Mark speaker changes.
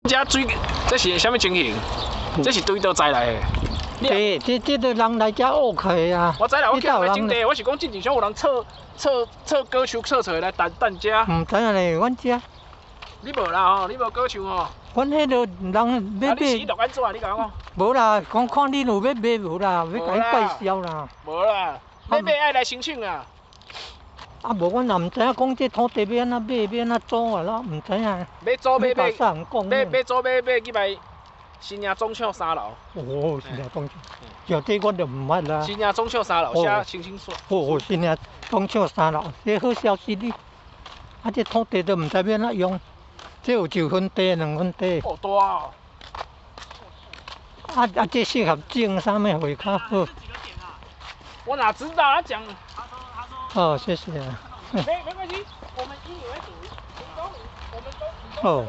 Speaker 1: 遮水这是啥物情形？这是对倒栽来的。
Speaker 2: 这都人来遮挖开啊。
Speaker 1: 我知啦，我叫人来种地，我是讲之前像有人测果树测出来来等遮。
Speaker 2: 唔知影咧，阮遮。
Speaker 1: 你无啦吼，你无果树吼。
Speaker 2: 阮迄个人要买。
Speaker 1: 你死落安怎？你讲我。
Speaker 2: 无啦，讲看你有要买无啦，要甲伊介绍啦。
Speaker 1: 无啦，要买爱来申请啊。
Speaker 2: 啊，无阮也毋知影讲这土地要安怎买，要安怎租啊啦，毋知影。
Speaker 1: 要租买
Speaker 2: 租
Speaker 1: 买去买新营中小3楼。
Speaker 2: 哦，新营中小，就这我就毋捌啦。
Speaker 1: 新营中小3楼写清清楚。
Speaker 2: 哦，新营中小3楼，这好消息哩。啊，这土地都毋知要安怎用，这有1分地、2分地。
Speaker 1: 好大哦。
Speaker 2: 这适合种啥物会较好？
Speaker 1: 我哪知道他讲。
Speaker 2: 哦，谢谢。
Speaker 1: 没关系，我们以你为主。我们都。
Speaker 2: 哦。